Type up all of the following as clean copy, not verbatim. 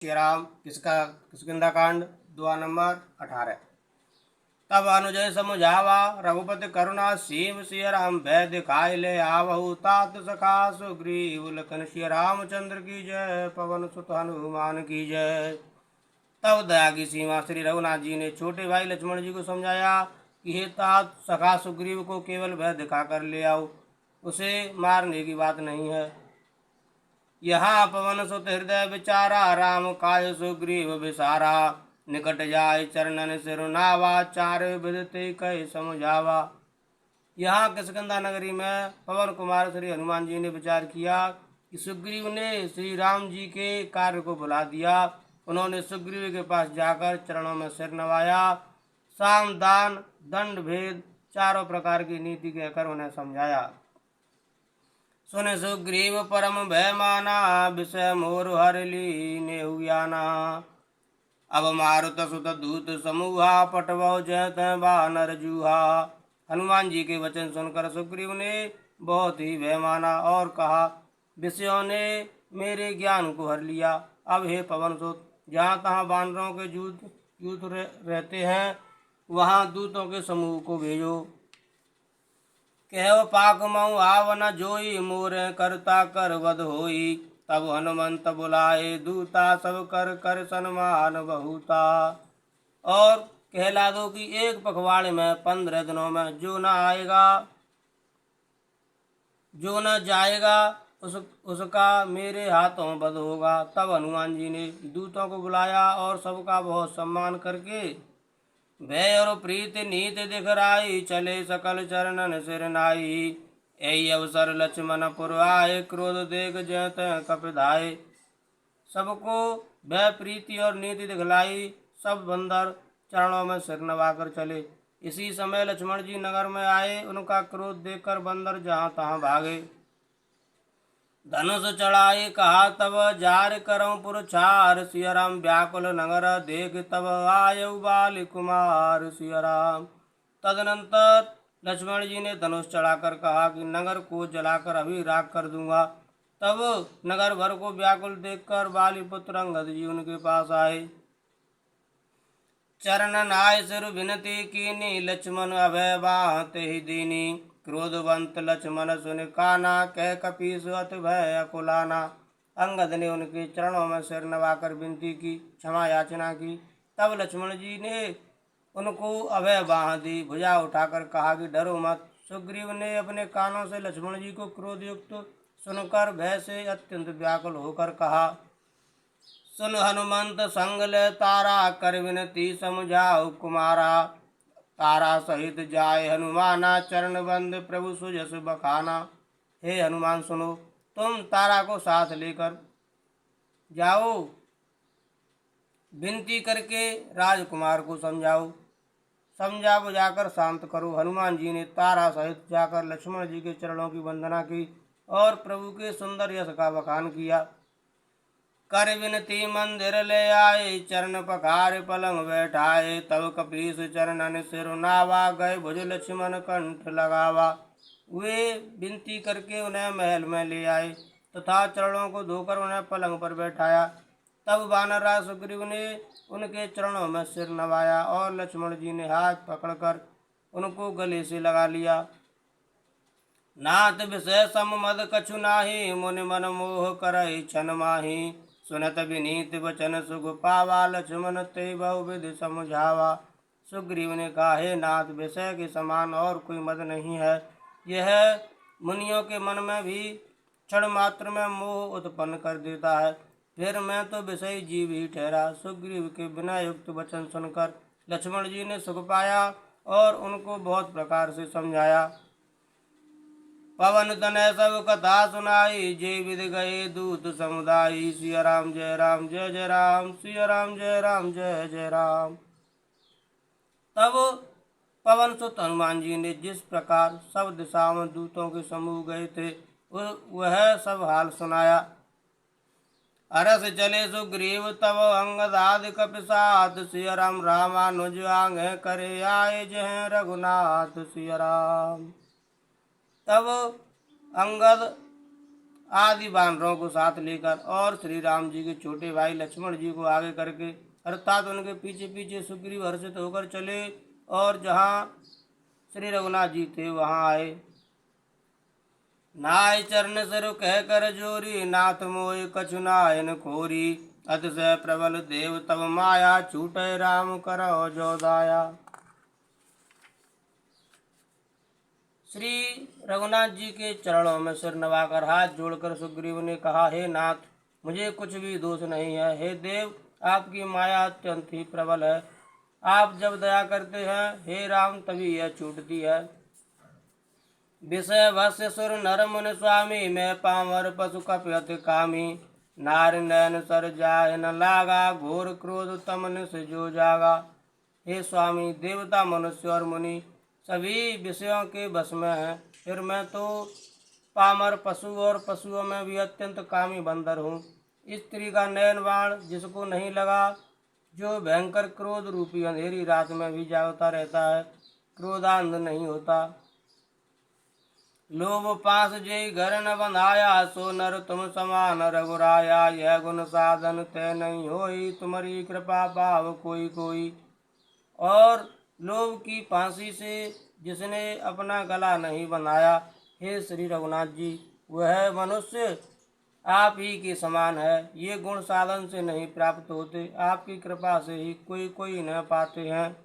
श्री राम किष्किंधा कांड दुआ नंबर 18। तब अनुजय समुझावा रघुपति करुणा सीम सिय राम भय दिखाई ले आवहु तात सखा सुग्रीव लखन सिय रामचंद्र की जय पवन सुत हनुमान की जय। तब दया की सीमा श्री रघुनाथ जी ने छोटे भाई लक्ष्मण जी को समझाया कि हे तात सखा सुग्रीव को केवल भय दिखा कर ले आओ, उसे मारने की बात नहीं है। यहाँ पवन सुत हृदय विचारा राम काय सुग्रीव विसारा निकट जाय चरणन सिरुनावा चार विदते कह समझावा। यहाँ किष्किंधा नगरी में पवन कुमार श्री हनुमान जी ने विचार किया कि सुग्रीव ने श्री राम जी के कार्य को भुला दिया। उन्होंने सुग्रीव के पास जाकर चरणों में सिर नवाया, साम दान दंड भेद चारों प्रकार की नीति कहकर उन्हें समझाया। सुन सुग्रीव परम भय माना विषय मोर हर लीने हुआना। अब मारुत सुत दूत समूहा पटवो जय बानर जूहा। हनुमान जी के वचन सुनकर सुग्रीव ने बहुत ही भय माना और कहा, विषयों ने मेरे ज्ञान को हर लिया। अब हे पवन सुत, जहाँ तहाँ बानरों के यूथ रहते हैं, वहाँ दूतों के समूह को भेजो। कहो पाक मऊ आव न जोई मोर करता कर वध होई। तब हनुमंत बुलाए दूता सब कर कर सन्मान बहुता। और कहला दो कि एक पखवाड़े में 15 दिनों में जो न जाएगा उसका मेरे हाथों वध होगा। तब हनुमान जी ने दूतों को बुलाया और सबका बहुत सम्मान करके भय और प्रीति नीत दिखराई चले सकल चरणन सिर नाई। ऐ अवसर लक्ष्मण पुर आए क्रोध देख जय तय कपिधाए। सबको भय प्रीति और नीति दिखलाई, सब बंदर चरणों में सिर नवाकर चले। इसी समय लक्ष्मण जी नगर में आए, उनका क्रोध देखकर बंदर जहाँ तहाँ भागे। धनुष चढ़ाई कहा तब जार करऊं पुरछार। सिय राम व्याकुल नगर देख तब आयु बाल कुमार सिय राम। तदनंतर लक्ष्मण जी ने धनुष चढ़ाकर कहा कि नगर को जलाकर अभी राख कर दूंगा। तब नगर भर को व्याकुल देखकर बाली पुत्र अंगद जी उनके पास आए। चरणन आय सिर विनती कीनी लक्ष्मण अभय बाहते ही दीनी। क्रोधवंत लक्ष्मण सुन काना कह कपीस अत भय अकुलाना। अंगद ने उनके चरणों में सिर नवाकर विनती की, क्षमा याचना की। तब लक्ष्मण जी ने उनको अभय बाह दी, भुजा उठाकर कहा कि डरो मत। सुग्रीव ने अपने कानों से लक्ष्मण जी को क्रोधयुक्त सुनकर भय से अत्यंत व्याकुल होकर कहा, सुन हनुमंत संग ले तारा कर विनती समझाओ कुमारा। तारा सहित जाय हनुमाना चरण बंद प्रभु सुजस बखाना। हे हनुमान सुनो, तुम तारा को साथ लेकर जाओ, विनती करके राजकुमार को समझा बुझाकर शांत करो। हनुमान जी ने तारा सहित जाकर लक्ष्मण जी के चरणों की वंदना की और प्रभु के सुंदर यश का बखान किया। कर विनती मंदिर ले आए चरण पखार पलंग बैठाए। तब कपीस चरणन सिरुनावा गए भुज लक्ष्मण कंठ लगावा। वे विनती करके उन्हें महल में ले आए तथा चरणों को धोकर उन्हें पलंग पर बैठाया। तब वानरराज सुग्रीव ने उनके चरणों में सिर नवाया और लक्ष्मण जी ने हाथ पकड़कर उनको गले से लगा लिया। नाथ विषय सम मद कछु नाही मुनि मन मोह करहि छन माही। सुनत विनीत वचन सुख पावा लक्ष्मण ते बहुविधि समझावा। सुग्रीव ने कहा, हे नाथ, विषय के समान और कोई मद नहीं है। यह मुनियों के मन में भी क्षण मात्र में मोह उत्पन्न कर देता है। फिर मैं तो विषयी जीव ही ठहरा। सुग्रीव के बिना युक्त वचन सुनकर लक्ष्मण जी ने सुख पाया और उनको बहुत प्रकार से समझाया। पवन तनय सब कथा सुनाई जय विध गए दूत समुदायी। सिया राम जय राम जय जय राम, सिया राम जय राम जय जय राम। तब पवन सुत हनुमान जी ने जिस प्रकार सब दिशाओं में दूतों के समूह गए थे वह सब हाल सुनाया। अरस चले सुग्रीव तब अंगद आदि कपिसात। सिया राम रामानुज आंगे करे आए जय रघुनाथ सिया राम। तब अंगद आदि वानरों को साथ लेकर और श्री राम जी के छोटे भाई लक्ष्मण जी को आगे करके अर्थात उनके पीछे पीछे सुग्रीव हर्षित होकर चले और जहाँ श्री रघुनाथ जी थे वहाँ आए। नाय चरण सर कह कर जोरी नाथ मोय कछु नायन खोरी अतिशय प्रबल देव तब माया छूटे राम करो जो दाया। श्री रघुनाथ जी के चरणों में सिर नवाकर हाथ जोड़कर सुग्रीव ने कहा, हे नाथ, मुझे कुछ भी दोष नहीं है। हे देव, आपकी माया अत्यंत ही प्रबल है। आप जब दया करते हैं हे राम तभी यह छूटती है। विषय भस्य सुर नर मुनि स्वामी मैं पामर पशु कपयत कामी नार नैन सर जाय न लागा घोर क्रोध तमन से जो जागा। हे स्वामी, देवता मनुष्य और मुनि सभी विषयों के बस में हैं, फिर मैं तो पामर पशु और पशुओं में भी अत्यंत कामी बंदर हूँ। स्त्री का नयन बाण जिसको नहीं लगा, जो भयंकर क्रोध रूपी अंधेरी रात में भी जागता रहता है, क्रोधांध नहीं होता। लोभ पास जय घर न बंधाया सो नर तुम समान रघुराया। यह गुण साधन तय नहीं होई तुम्हारी कृपा पाव कोई कोई। और लोभ की फांसी से जिसने अपना गला नहीं बनाया, हे श्री रघुनाथ जी, वह मनुष्य आप ही के समान है। ये गुण साधन से नहीं प्राप्त होते, आपकी कृपा से ही कोई कोई न पाते हैं।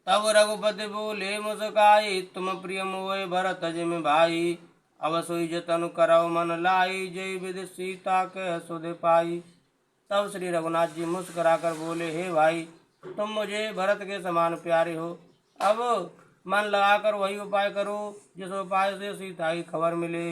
तब रघुपति बोले मुस्काई तुम प्रिय मोय भरत जिम भाई। अब सोई जतन करौ मन लाई जय विधि सीता के सुध पाई। तब श्री रघुनाथ जी मुस्कुराकर बोले, हे भाई, तुम मुझे भरत के समान प्यारे हो। अब मन लगाकर वही उपाय करो जिस उपाय से सीता की खबर मिले।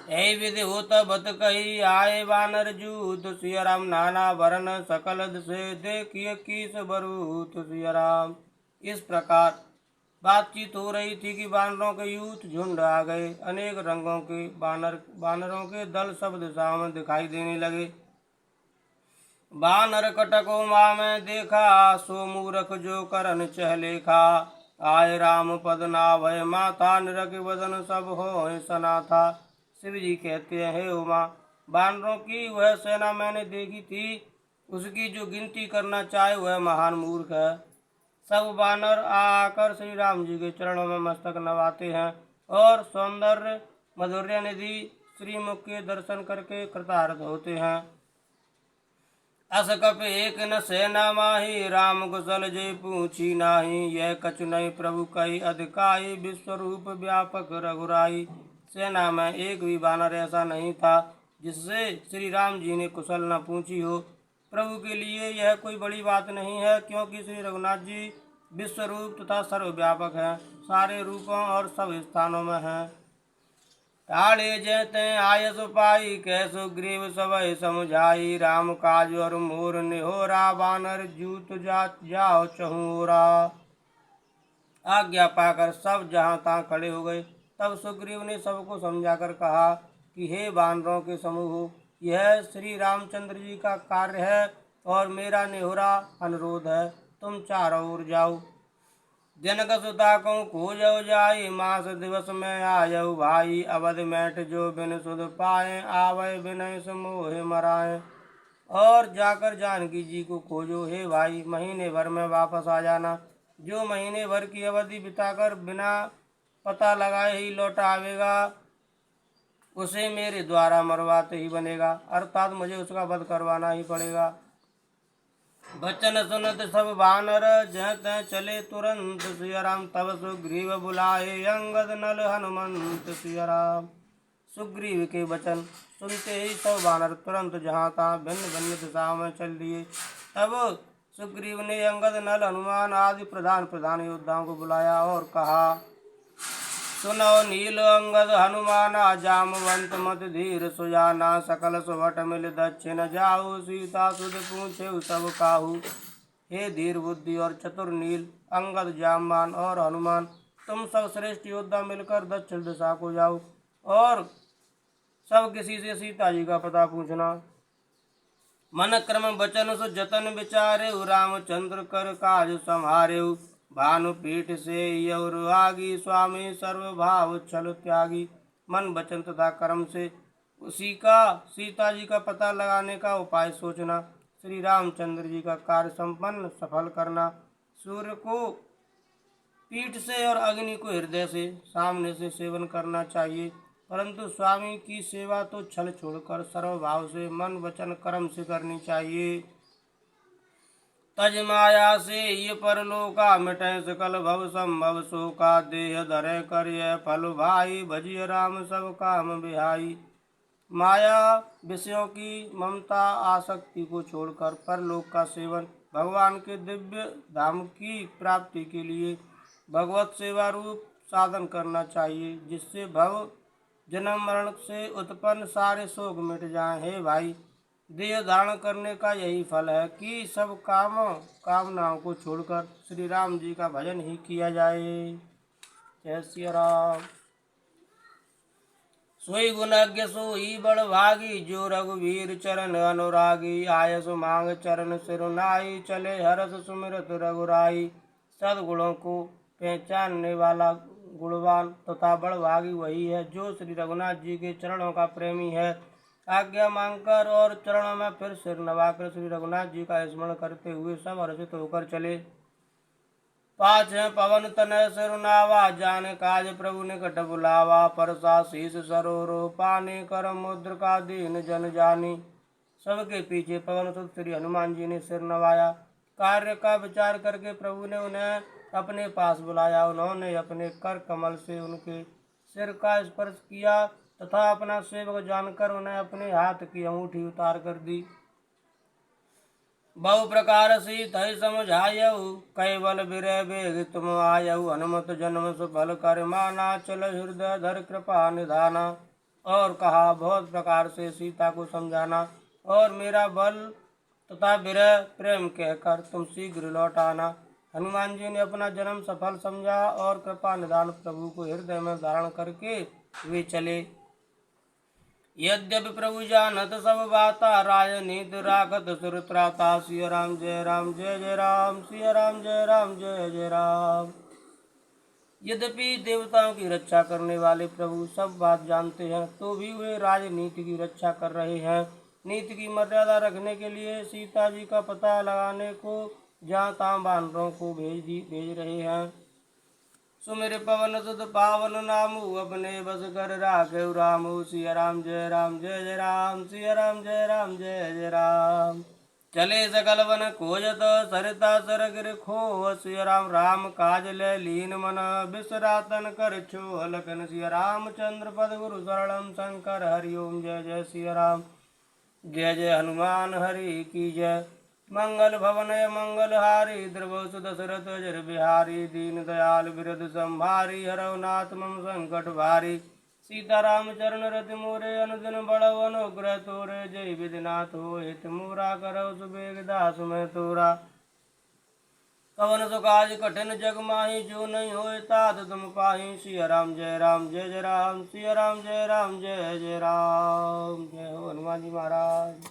यही विधि होत बत कही आए वानर जूत सिया राम नाना वरन सकल से देखिए कीस बरूत सिया राम। इस प्रकार बातचीत हो रही थी कि वानरों के यूथ झुंड आ गए। अनेक रंगों के वानरों के दल सब दिशाओं में दिखाई देने लगे। बानर कटको माँ में देखा सो मूरख जो करन चहलेखा। आय राम पद ना भय माथा निरख वदन सब हो सना था। शिव जी कहते हैं, हे उमा, बानरों की वह सेना मैंने देखी थी, उसकी जो गिनती करना चाहे वह महान मूर्ख है। सब बानर आकर श्री राम जी के चरणों में मस्तक नवाते हैं और सौंदर्य मधुर्य निधि श्रीमुख के दर्शन करके कृतार्थ होते हैं। अस कप एक न सेना माही राम कुशल जय पूछी नाही। यह कछु नहीं प्रभु कही अधिकाई विश्वरूप व्यापक रघुराई। सेना में एक भी बानर ऐसा नहीं था जिससे श्री राम जी ने कुशल न पूछी हो। प्रभु के लिए यह कोई बड़ी बात नहीं है, क्योंकि श्री रघुनाथ जी विश्वरूप तथा सर्वव्यापक हैं, सारे रूपों और सब स्थानों में हैं। टाले जैते आयस पाई कैसो ग्रीव सबय समझाई। राम काज और मोर निहोरा बानर जूत जाओ चहूरा। आज्ञा पाकर सब जहाँ तहाँ खड़े हो गए। तब सुग्रीव ने सबको समझाकर कहा कि हे बानरों के समूह, यह श्री रामचंद्र जी का कार्य है और मेरा निहोरा अनुरोध है, तुम चारों ओर जाओ। जनक सुता को खोजो जाई मास दिवस में आयु भाई। अवध मैठ जो बिन सुध पाए आवय बिनय समोह मराए। और जाकर जानकी जी को खोजो हे भाई, महीने भर में वापस आ जाना। जो महीने भर की अवधि बिताकर बिना पता लगाए ही लौट आवेगा उसे मेरे द्वारा मरवाते ही बनेगा, अर्थात मुझे उसका वध करवाना ही पड़ेगा। बचन सुनत सब वानर जह तह चले तुरंत। सिया राम तब सुग्रीव बुलाए अंगद नल हनुमंत सिया राम। सुग्रीव के वचन सुनते ही सब वानर तुरंत जहाँ तहाँ भिन्न भिन्न दिशाओं में चल दिए। तब सुग्रीव ने अंगद नल हनुमान आदि प्रधान प्रधान योद्धाओं को बुलाया और कहा, सुनो नील अंगद हनुमाना जामवंत मत धीर सुजाना। सकल सुभट मिल दक्षिण जाऊ सीता सुध पूछे सब काहू। हे धीर बुद्धि और चतुर नील, अंगद, जामवान और हनुमान, तुम सब श्रेष्ठ योद्धा मिलकर दक्षिण दिशा को जाओ और सब किसी से सीता जी का पता पूछना। मन क्रम वचन सु जतन विचारे रामचंद्र कर काज संहारे। भानु पीठ से यौर आगी स्वामी सर्वभाव छल त्यागी। मन वचन तथा कर्म से उसी का सीता जी का पता लगाने का उपाय सोचना, श्री रामचंद्र जी का कार्य संपन्न सफल करना, सूर्य को पीठ से और अग्नि को हृदय से सामने से सेवन करना चाहिए, परंतु स्वामी की सेवा तो छल छोड़कर सर्वभाव से मन वचन कर्म से करनी चाहिए। तज माया से ये परलोका मिटै सकल भव संभव शोका, देह धरे करिय फल भाई भजिय राम सब काम बिहाई। माया विषयों की ममता आसक्ति को छोड़कर परलोक का सेवन भगवान के दिव्य धाम की प्राप्ति के लिए भगवत सेवा रूप साधन करना चाहिए, जिससे भव जन्म मरण से उत्पन्न सारे शोक मिट जाएं। हे भाई, देह धारण करने का यही फल है कि सब कामनाओं को छोड़कर श्री राम जी का भजन ही किया जाए। जय श्री राम। सोई गुणज्ञ सोई बड़ भागी, जो रघुवीर चरण अनुरागी। आयस मांग चरण सिरुनाई, चले हरस सुमिरत रघुराई। सद्गुणों को पहचानने वाला गुणवान तथा बड़भागी वही है जो श्री रघुनाथ जी के चरणों का प्रेमी है। आज्ञा मांगकर और चरणों में फिर सिर नवाकर श्री रघुनाथ जी का स्मरण करते हुए सब हर्षित होकर चले। पाँच है पवन तनय सिरुनावा, जाने काज प्रभु निकट बुलावा। परसा शीस सरोरो पानी, कर मुद्र का दीन जन जानी। सबके पीछे पवन सुत श्री हनुमान जी ने सिर नवाया। कार्य का विचार करके प्रभु ने उन्हें अपने पास बुलाया। उन्होंने अपने कर कमल से उनके सिर का स्पर्श किया तथा अपना सेवक जानकर उन्हें अपने हाथ की अंगूठी उतार कर दी। बहु प्रकार से थई समझायऊ, कैवल बिरह बेग तुम आयऊ। हनुमत जन्म सुफल कर माना, चल हृदय धर कृपा निधाना। और कहा, बहुत प्रकार से सीता को समझाना और मेरा बल तथा विरह प्रेम कहकर तुम शीघ्र लौट आना। हनुमान जी ने अपना जन्म सफल समझा और कृपा निधान प्रभु को हृदय में धारण करके वे चले। यद्यपि प्रभु जानत सब बाता, राजनीत राखत सुर त्राता। सिय राम जय राम जय जय राम, सिय राम जय राम जय जय राम। यद्यपि देवताओं की रक्षा करने वाले प्रभु सब बात जानते हैं, तो भी वे राजनीति की रक्षा कर रहे हैं। नीति की मर्यादा रखने के लिए सीता जी का पता लगाने को जहाँ तहाँ बानरों को भेज रहे हैं। सुमिर पवन सुत पावन नामु, अपने बस कर राखे रामु। सिया राम जय राम जय जय राम, सिया राम जय राम जय जय राम। चले सकल वन खोजत, सरिता सर गिर खो। सिया राम राम काज ले लीन मन, बिसरातन कर छो लखन। सिया रामचंद्र पद गुरु शरणम, शंकर हरि ओम जय जय सिया राम। जय जय हनुमान हरि की जय। मंगल भवन मंगल हारी, द्रवसु दशरथ अजर बिहारी। दीन दयाल बिरद संभारी, हरौ नाथ मम संकट भारी। सीताराम चरण रति मोरे, अनुदिन बढ़ौ अनुग्रह तोरे। जय विधिनाथ हो हित मोरा, करौ सुबेग दास मैं तोरा। कवन सुकाज कठिन जग माही, जो नहीं होए तात तुम पाही। सिया राम जय राम जय जय राम, सिया राम जय राम जय जय राम। जय हो हनुमान जी महाराज।